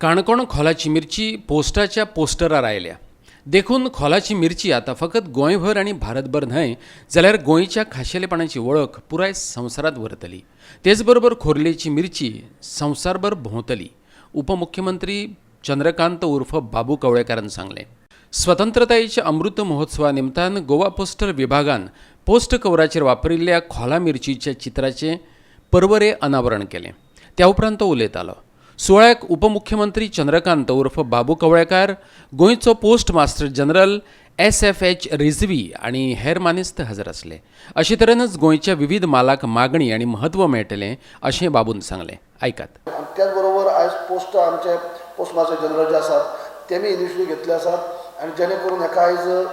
काणकोण खोलाची मिरची पोस्टाच्या पोस्टरार आयल्या. देखून खोलाची मिरची आता फकत गोंयभर आनी भारतभर न्हय जाल्यार गोंयच्या खाशेलेपणाची वळख पुराय संवसारांत व्हरतली. तेच बरोबर खोर्लेची मिरची संवसारभर भोंवतली. उपमुख्यमंत्री चंद्रकांत उर्फ बाबू कवळेकारान सांगलें. स्वतंत्रतायेच्या अमृत महोत्सवा निमतान गोवा पोस्टल विभागान पोस्ट कवराचेर वापरिल्ल्या खोला मिरचीच्या चित्राचें परवरे अनावरण केलें. त्या उपरांत तो उलयतालो. सुवाळ्याक उपमुख्यमंत्री चंद्रकांत उर्फ बाबू कवळेकार, गोंयचो post master general SFH Rizvi आनी हेर मानेस्त हजर आसले. अशे तरेनच गोंयच्या विविध मालाक मागणी आनी म्हत्व मेळटलें अशें बाबून सांगलें. आयकात. त्याच बरोबर आयज पोस्ट आमचे पोस्ट मास्टर जनरल जे आसात तेमी इनिशिएटीव घेतले आसात आनी जेणे करून हेका आयज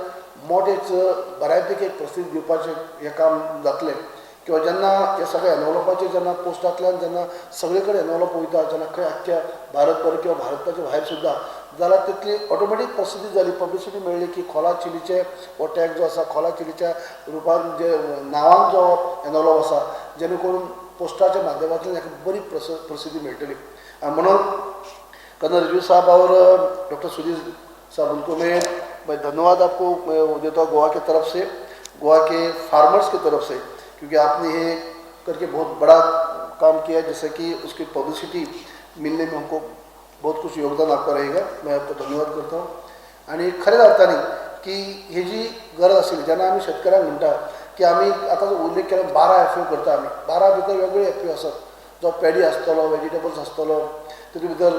मोठेच बऱ्यापैकी एक प्रसिद्धी दिवपाचें हें काम जातलें. किंवा जेन्ना हे सगळे एनवलपाचें जेन्ना पोस्टांतल्यान जेन्ना सगळे कडेन एनवलप वयता जेन्ना खंय आख्ख्या भारतभर किंवा भारताच्या भायर सुद्दां जाल्यार तितली ऑटोमॅटीक प्रसिद्धी जाली, पब्लिसिटी मेळ्ळी की खोला चिलीचे हो टॅग जो आसा खोला चिलीच्या रुपान जे नांवान जो एनवलप आसा जेणे करून पोस्टाच्या माध्यमांतल्यान हेका बरी प्रसिद्धी मेळटली. आनी म्हणून कर्नल रिजवी साहब और डॉक्टर सुधीर साहब उनको मैं धन्यवाद आपको देता हूँ गोवा की तरफ से, गोवा के फार्मर्स की तरफ से, क्योंकि आपने ये करके बहुत बड़ा काम किया है, जैसे कि उसकी पब्लिसिटी मिलने में हमको बहुत कुछ योगदान आपका रहेगा. मैं आपको धन्यवाद करता हूँ. आणि खऱ्याच अर्थाने की ही जी गरज असेल जेन्ना आमी शेतकऱ्यांक म्हणटा की आमी आतां जो उल्लेख केला 12 FAO करता आमी 12 भितर वेगवेगळे FAO आसात. जो पेडी आसतलो, वेजिटेबल्स आसतलो, तितूंत भितर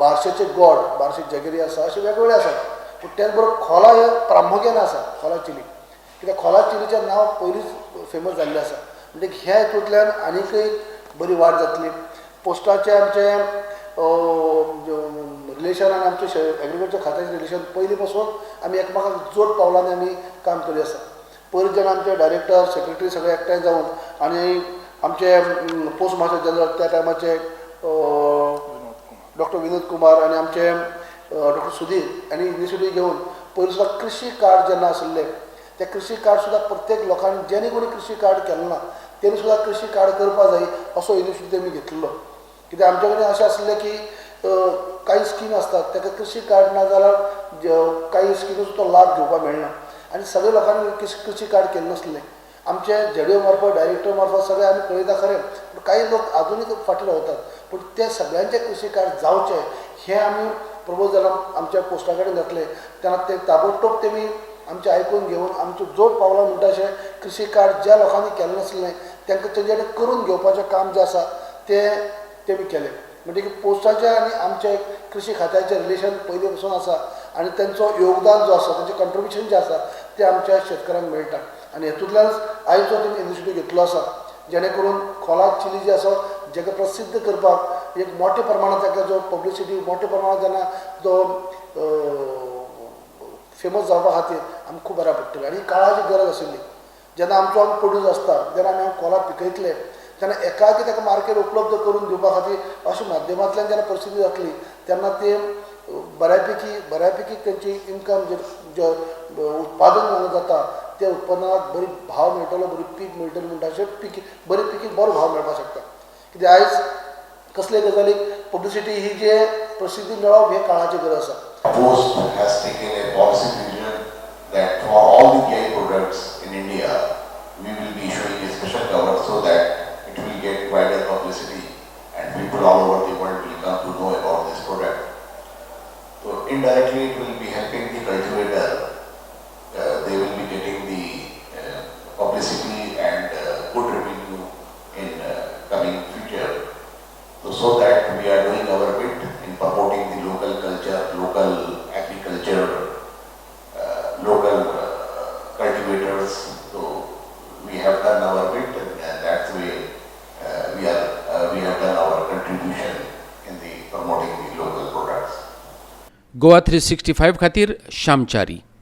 बार्शेचे गोड, बार्शे जगरी आसा, अशे वेगवेगळे आसात. पूण त्याच बरोबर खोला हे प्रामुख्यान आसा. खोला चिली कित्याक खोला चिलीचें नांव पयलींच फेमस जाल्लें आसा. म्हणजे ह्या हेतूंतल्यान आनीकय बरी वाड जातली. पोस्टाचे आमचे रिलेशन आनी आमचे एग्रीकल्चर खात्याचें रिलेशन पयलीं पासून आमी एकमेकांक जोड पावलांनी आमी काम करी आसा. पयलीं जेन्ना आमचे डायरेक्टर सेक्रेटरी सगळे एकठांय जावन आनी आमचे पोस्ट मास्टर जनरल त्या टायमाचे डॉक्टर विनोद कुमार आनी आमचे डॉक्टर सुधीर हांणी इनिशिएटीव घेवन पयलीं सुद्दां कृषी कार्ड जेन्ना आशिल्ले ते कृषी कार्ड सुद्दां प्रत्येक लोकांनी जेणे कोणी कृषी कार्ड केलें ना तेणी सुद्दां कृषी कार्ड करपा जाय असो इनिशिएटीव तेमी घेतलेलो. कित्याक आमचे कडेन अशें आसलें की काही स्कीम आसतात ताका कृषी कार्ड ना जाल्यार काही स्किमीचो तो लाभ घेवपाक मेळना आनी सगळे लोकांनी कृषी कार्ड केलें नासलें. आमचे ZDO मार्फत डायरेक्टर मार्फत सगळे आमी पळयता खरें, पूण काही लोक आजुनूय फाटीं रावतात. पूण ते सगळ्यांचे कृषी कार्ड जावचे हें आमी प्रपोजल आमच्या पोस्टा कडेन घातलें. तेन्ना ते ताबडतोब तेमी आमचे आयकून घेवन आमचो जोड पावला म्हणटा अशें कृषी कार्ड ज्या लोकांनी केलें नासलें तांकां तेंचे कडेन करून घेवपाचें काम जें आसा तें तेमी केलें. म्हणजे की पोस्टाचें आनी आमचे कृषी खात्याचें रिलेशन पयलीं पासून आसा आनी तेंचो योगदान जो आसा तेंचें कंट्रिब्युशन जें आसा तें आमच्या शेतकऱ्यांक मेळटा. आनी हेतूंतल्यानच आयज जो तेमी इनिशिएटीव घेतलो आसा जेणे करून खोला चिली जी आसा जेका प्रसिद्ध करपाक एक मोठ्या प्रमाणांत ताका जो पब्लिसिटी मोठ्या प्रमाणांत जेन्ना जो फेमस जावपा खातीर आमकां खूब बऱ्या पडटलें. आनी काळाची गरज आशिल्ली. जेन्ना आमचो प्रोड्यूस आसता जेन्ना आमी खोला पिकयतले तेन्ना एकाकी ताका मार्केट उपलब्ध करून दिवपा खातीर अशा माध्यमांतल्यान जेन्ना परिस्थिती जातली तेन्ना ते बऱ्यापैकी तेंची इन्कम जे उत्पादन जाता त्या उत्पन्नाक बरी भाव मेळटलो, बरी पीक मेळटली म्हणटा अशें बरी पिकीक बरो भाव मेळपाक शकता. कित्याक आयज कसले गजालीक पब्लिसिटी ही जे प्रसिद्धी मेळप हे काळाची गरज आसा. Post has taken a policy decision that for all the dairy products in India, we will be issuing a special cover so that it will get wider publicity and people all over the world will come to know about this product. So indirectly it will be helping the cultivator. They will be getting the publicity and good revenue in coming future. So that we are doing our bit in promoting the local culture, local agriculture, local cultivators. So we have done our bit and that's the way we have done our contribution in the promoting the local products. Goa 365 खातीर श्यामचारी.